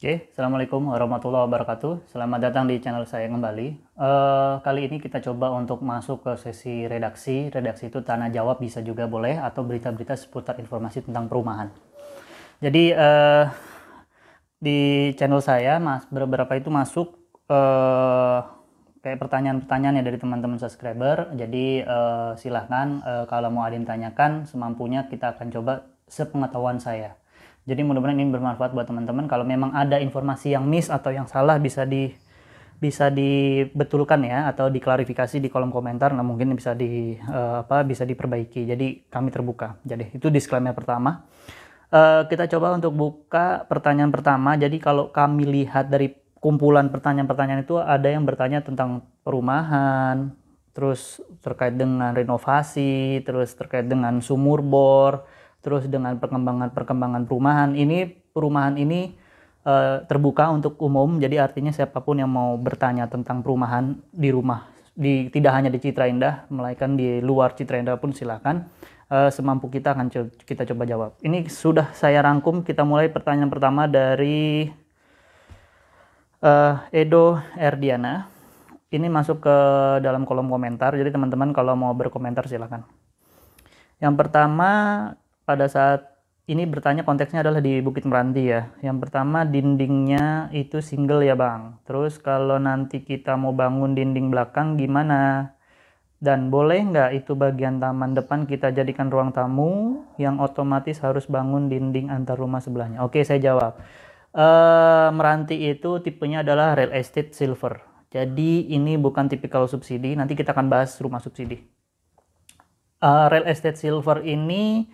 Oke, Assalamualaikum warahmatullahi wabarakatuh. Selamat datang di channel saya kembali. Kali ini kita coba untuk masuk ke sesi redaksi. Redaksi itu tanya jawab bisa juga boleh, atau berita-berita seputar informasi tentang perumahan. Jadi di channel saya beberapa itu masuk kayak pertanyaan-pertanyaan ya dari teman-teman subscriber. Jadi silahkan kalau mau ada yang tanyakan, semampunya kita akan coba sepengetahuan saya. Jadi mudah-mudahan ini bermanfaat buat teman-teman. Kalau memang ada informasi yang miss atau yang salah bisa dibetulkan ya, atau diklarifikasi di kolom komentar. Nah, mungkin bisa diperbaiki. Jadi kami terbuka. Jadi itu disclaimer pertama. Kita coba untuk buka pertanyaan pertama. Jadi kalau kami lihat dari kumpulan pertanyaan-pertanyaan itu, ada yang bertanya tentang perumahan, terus terkait dengan renovasi, terus terkait dengan sumur bor, terus dengan perkembangan perumahan. Perumahan ini terbuka untuk umum, jadi artinya siapapun yang mau bertanya tentang perumahan di rumah, tidak hanya di Citra Indah, melainkan di luar Citra Indah pun silakan. Semampu kita akan kita coba jawab. Ini sudah saya rangkum. Kita mulai pertanyaan pertama dari Edo Erdiana. Ini masuk ke dalam kolom komentar, jadi teman-teman kalau mau berkomentar silakan. Yang pertama, pada saat ini bertanya, konteksnya adalah di Bukit Meranti ya. Yang pertama, dindingnya itu single ya bang. Terus kalau nanti kita mau bangun dinding belakang gimana? Dan boleh nggak itu bagian taman depan kita jadikan ruang tamu yang otomatis harus bangun dinding antar rumah sebelahnya? Oke, saya jawab. Meranti itu tipenya adalah real estate silver. Jadi ini bukan tipikal subsidi. Nanti kita akan bahas rumah subsidi. Real estate silver ini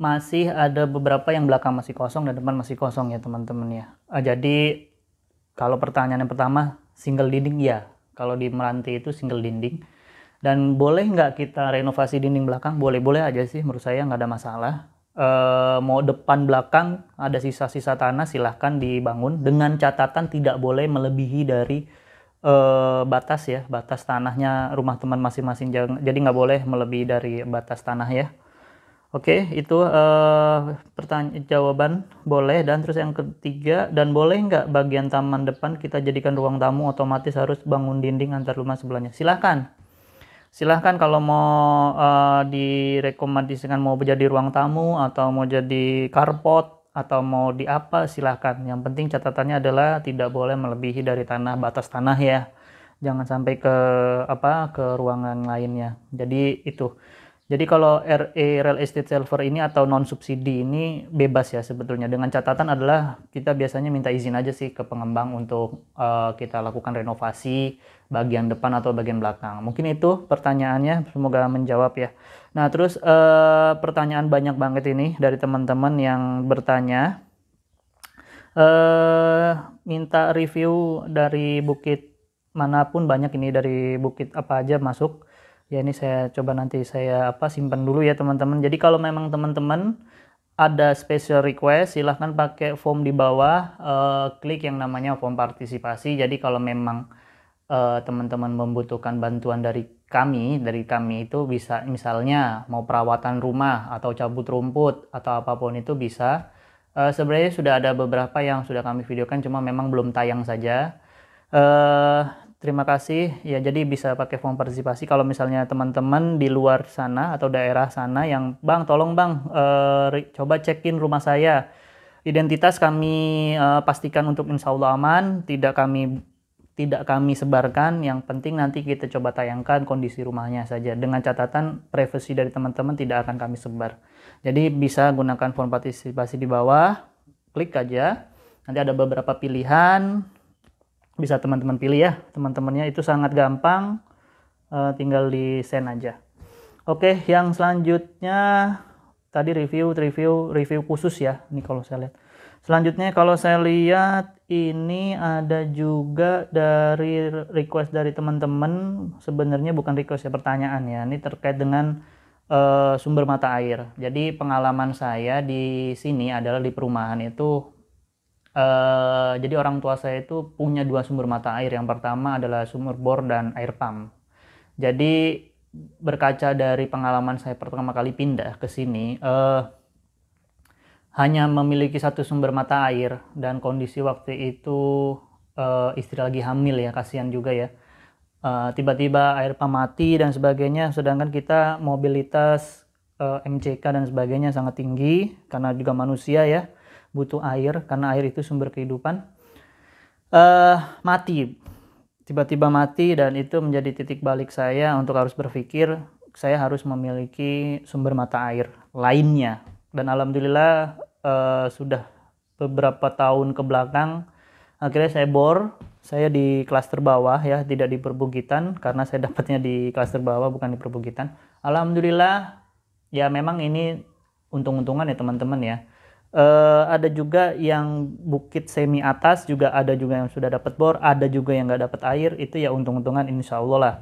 masih ada beberapa yang belakang masih kosong dan depan masih kosong ya teman-teman ya. Jadi kalau pertanyaan yang pertama, single dinding ya. Kalau di Meranti itu single dinding. Dan boleh nggak kita renovasi dinding belakang? Boleh-boleh aja sih, menurut saya nggak ada masalah. Mau depan belakang ada sisa-sisa tanah, silahkan dibangun, dengan catatan tidak boleh melebihi dari batas ya, batas tanahnya rumah teman masing-masing. Jadi nggak boleh melebihi dari batas tanah ya. Oke, itu pertanyaan jawaban boleh. Dan terus yang ketiga, dan boleh nggak bagian taman depan kita jadikan ruang tamu, otomatis harus bangun dinding antar rumah sebelahnya? Silahkan kalau mau direkomendasikan mau jadi ruang tamu atau mau jadi carport atau mau di apa, silahkan. Yang penting catatannya adalah tidak boleh melebihi dari batas tanah ya. Jangan sampai ke ruangan lainnya. Jadi itu. Jadi kalau real estate silver ini atau non subsidi ini bebas ya sebetulnya. Dengan catatan adalah kita biasanya minta izin aja sih ke pengembang untuk kita lakukan renovasi bagian depan atau bagian belakang. Mungkin itu pertanyaannya, semoga menjawab ya. Nah, terus pertanyaan banyak banget ini dari teman-teman yang bertanya, minta review dari bukit manapun, banyak ini dari bukit apa aja masuk. Ya, ini saya coba nanti saya simpan dulu ya teman-teman. Jadi kalau memang teman-teman ada special request, silahkan pakai form di bawah, klik yang namanya form partisipasi. Jadi kalau memang teman-teman membutuhkan bantuan dari kami itu bisa, misalnya mau perawatan rumah atau cabut rumput atau apapun itu bisa. Sebenarnya sudah ada beberapa yang sudah kami videokan, cuma memang belum tayang saja. Terima kasih ya. Jadi bisa pakai form partisipasi kalau misalnya teman-teman di luar sana atau daerah sana yang, bang tolong bang coba cekin rumah saya, identitas kami pastikan untuk insya Allah aman, tidak kami sebarkan. Yang penting nanti kita coba tayangkan kondisi rumahnya saja, dengan catatan privasi dari teman-teman tidak akan kami sebar. Jadi bisa gunakan form partisipasi di bawah, klik aja, nanti ada beberapa pilihan, bisa teman-teman pilih ya. Teman-temannya itu sangat gampang, tinggal di send aja. Oke, yang selanjutnya tadi review khusus ya. Ini kalau saya lihat. Selanjutnya kalau saya lihat ini ada juga dari request dari teman-teman, sebenarnya bukan request ya, pertanyaan ya. Ini terkait dengan sumber mata air. Jadi pengalaman saya di sini adalah di perumahan itu, jadi orang tua saya itu punya dua sumber mata air. Yang pertama adalah sumur bor dan air pump. Jadi berkaca dari pengalaman saya pertama kali pindah ke sini, hanya memiliki satu sumber mata air, dan kondisi waktu itu istri lagi hamil ya, kasihan juga ya. Tiba-tiba air pump mati dan sebagainya, sedangkan kita mobilitas MCK dan sebagainya sangat tinggi karena juga manusia ya butuh air, karena air itu sumber kehidupan. Mati, tiba-tiba mati, dan itu menjadi titik balik saya untuk harus berpikir saya harus memiliki sumber mata air lainnya. Dan alhamdulillah sudah beberapa tahun ke belakang akhirnya saya di klaster bawah ya, tidak di perbukitan, karena saya dapatnya di klaster bawah bukan di perbukitan. Alhamdulillah ya, memang ini untung-untungan ya teman-teman ya. Ada juga yang bukit semi atas, juga ada juga yang sudah dapat bor, ada juga yang nggak dapat air. Itu ya untung-untungan, insya Allah lah.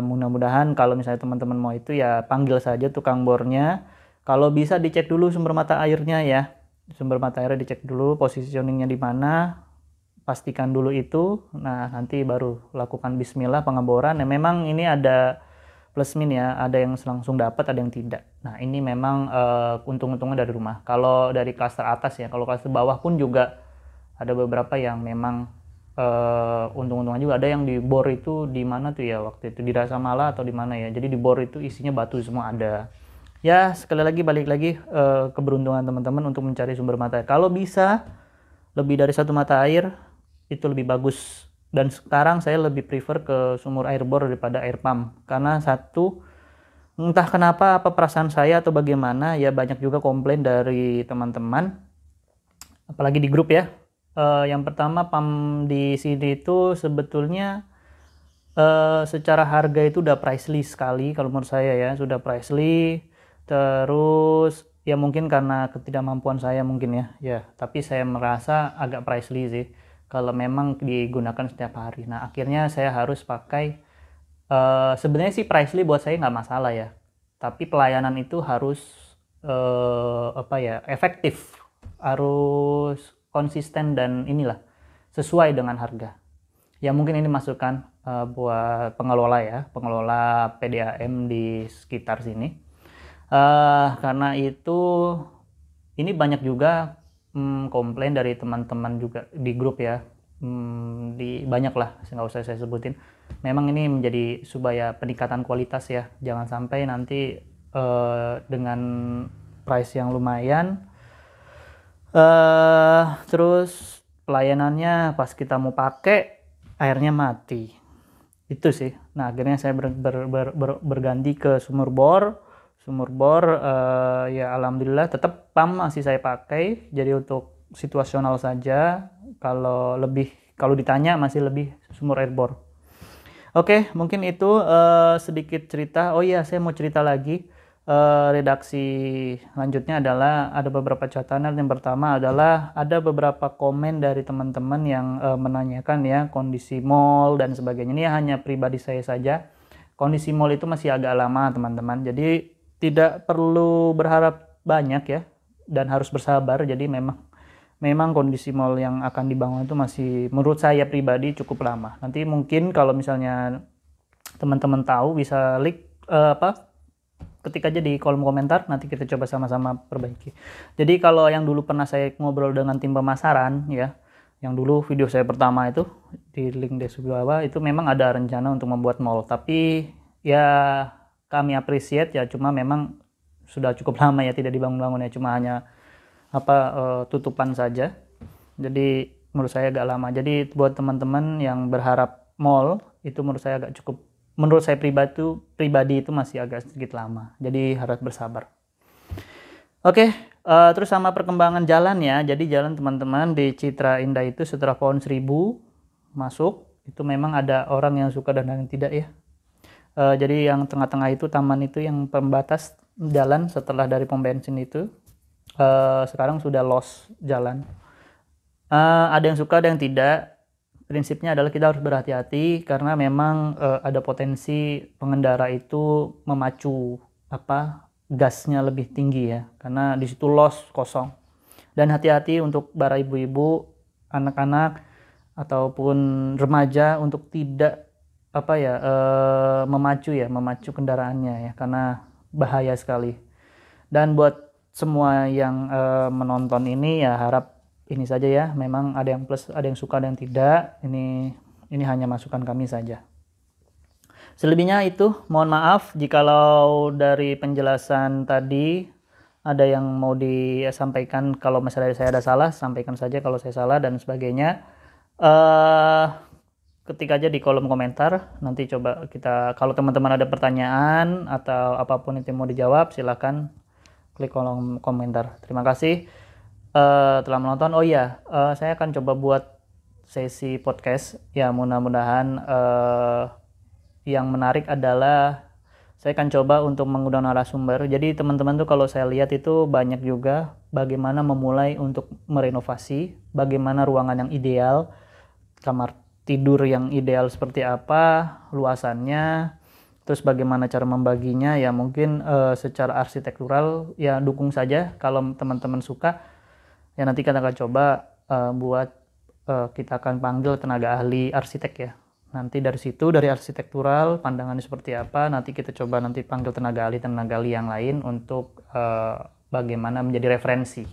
Mudah-mudahan kalau misalnya teman-teman mau itu ya panggil saja tukang bornya. Kalau bisa dicek dulu sumber mata airnya ya, sumber mata airnya dicek dulu positioningnya di mana, pastikan dulu itu. Nah nanti baru lakukan bismillah pengeboran. Ya memang ini ada plus min ya, ada yang langsung dapat, ada yang tidak. Nah ini memang untung-untungnya dari rumah. Kalau dari klaster atas ya, kalau klaster bawah pun juga ada beberapa yang memang untung-untungnya juga. Ada yang di bor itu di mana tuh ya waktu itu, di Rasa Mala atau di mana ya, jadi di bor itu isinya batu semua ada. Ya sekali lagi balik lagi keberuntungan teman-teman untuk mencari sumber mata air. Kalau bisa lebih dari satu mata air itu lebih bagus. Dan sekarang saya lebih prefer ke sumur air bor daripada air pump, karena satu, entah kenapa apa perasaan saya atau bagaimana ya, banyak juga komplain dari teman-teman apalagi di grup ya. Yang pertama, pump di sini itu sebetulnya secara harga itu udah pricely sekali kalau menurut saya ya, sudah pricely. Terus ya mungkin karena ketidakmampuan saya mungkin ya, tapi saya merasa agak pricely sih kalau memang digunakan setiap hari. Nah akhirnya saya harus pakai, sebenarnya sih pricely buat saya nggak masalah ya, tapi pelayanan itu harus efektif, harus konsisten, dan inilah sesuai dengan harga. Ya mungkin ini masukan buat pengelola PDAM di sekitar sini. Karena itu ini banyak juga komplain dari teman-teman juga di grup ya, banyak lah, nggak usah saya sebutin. Memang ini menjadi supaya peningkatan kualitas ya, jangan sampai nanti dengan price yang lumayan terus pelayanannya pas kita mau pakai airnya mati, itu sih. Nah akhirnya saya berganti ke sumur bor. Ya alhamdulillah tetap pump masih saya pakai, jadi untuk situasional saja. Kalau ditanya masih lebih sumur air bor. Oke, mungkin itu sedikit cerita. Oh iya, saya mau cerita lagi. Redaksi lanjutnya adalah ada beberapa catatan. Yang pertama adalah ada beberapa komen dari teman-teman yang menanyakan ya kondisi mall dan sebagainya. Ini hanya pribadi saya saja. Kondisi mall itu masih agak lama teman-teman, jadi tidak perlu berharap banyak ya, dan harus bersabar. Jadi memang kondisi mall yang akan dibangun itu masih menurut saya pribadi cukup lama. Nanti mungkin kalau misalnya teman-teman tahu bisa ketik aja di kolom komentar, nanti kita coba sama-sama perbaiki. Jadi kalau yang dulu pernah saya ngobrol dengan tim pemasaran ya, yang dulu video saya pertama itu di link deskripsi bawah, itu memang ada rencana untuk membuat mall, tapi ya kami appreciate ya, cuma memang sudah cukup lama ya tidak dibangun-bangun ya, cuma hanya tutupan saja. Jadi menurut saya agak lama. Jadi buat teman-teman yang berharap mall itu menurut saya agak cukup, menurut saya pribadi itu masih agak sedikit lama. Jadi harus bersabar. Oke, terus sama perkembangan jalan ya. Jadi jalan teman-teman di Citra Indah itu setelah pohon 1000 masuk, itu memang ada orang yang suka dan yang tidak ya. Jadi yang tengah-tengah itu taman itu yang pembatas jalan setelah dari pom bensin itu, sekarang sudah lost jalan. Ada yang suka, ada yang tidak. Prinsipnya adalah kita harus berhati-hati karena memang ada potensi pengendara itu memacu gasnya lebih tinggi ya, karena di situ lost, kosong. Dan hati-hati untuk para ibu-ibu, anak-anak ataupun remaja untuk tidak memacu kendaraannya ya, karena bahaya sekali. Dan buat semua yang menonton ini ya harap ini saja ya, memang ada yang plus, ada yang suka, ada yang tidak. Ini hanya masukan kami saja. Selebihnya itu mohon maaf jikalau dari penjelasan tadi ada yang mau disampaikan. Kalau misalnya saya ada salah, sampaikan saja kalau saya salah dan sebagainya. Ketik aja di kolom komentar. Nanti coba kita, kalau teman-teman ada pertanyaan atau apapun itu mau dijawab, silahkan klik kolom komentar. Terima kasih telah menonton. Oh iya, saya akan coba buat sesi podcast ya, mudah-mudahan yang menarik adalah saya akan coba untuk mengundang narasumber. Jadi teman-teman tuh kalau saya lihat itu banyak juga bagaimana memulai untuk merenovasi, bagaimana ruangan yang ideal, kamar tidur yang ideal seperti apa, luasannya, terus bagaimana cara membaginya. Ya mungkin secara arsitektural ya dukung saja kalau teman-teman suka. Ya nanti kita akan coba buat kita akan panggil tenaga ahli arsitek ya. Nanti dari situ, dari arsitektural pandangannya seperti apa, nanti kita coba nanti panggil tenaga ahli yang lain untuk bagaimana menjadi referensi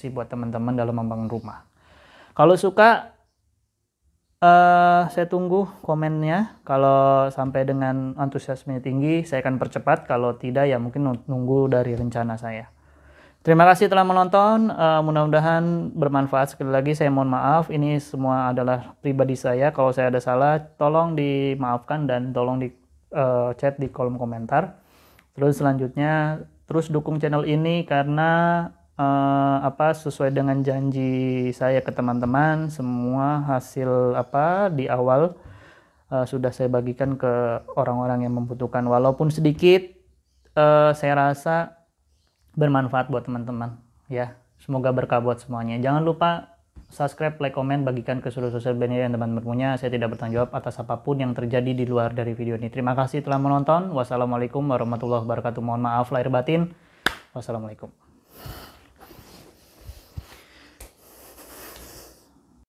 buat teman-teman dalam membangun rumah. Kalau suka saya tunggu komennya. Kalau sampai dengan antusiasme tinggi saya akan percepat, kalau tidak ya mungkin nunggu dari rencana saya. Terima kasih telah menonton, mudah-mudahan bermanfaat. Sekali lagi saya mohon maaf, ini semua adalah pribadi saya. Kalau saya ada salah tolong dimaafkan dan tolong di chat di kolom komentar. Terus selanjutnya terus dukung channel ini karena sesuai dengan janji saya ke teman-teman, semua hasil di awal sudah saya bagikan ke orang-orang yang membutuhkan, walaupun sedikit. Saya rasa bermanfaat buat teman-teman ya. Semoga berkah buat semuanya. Jangan lupa subscribe, like, komen, bagikan ke seluruh sosial media yang teman-teman punya. Saya tidak bertanggung jawab atas apapun yang terjadi di luar dari video ini. Terima kasih telah menonton. Wassalamualaikum warahmatullahi wabarakatuh. Mohon maaf lahir batin. Wassalamualaikum.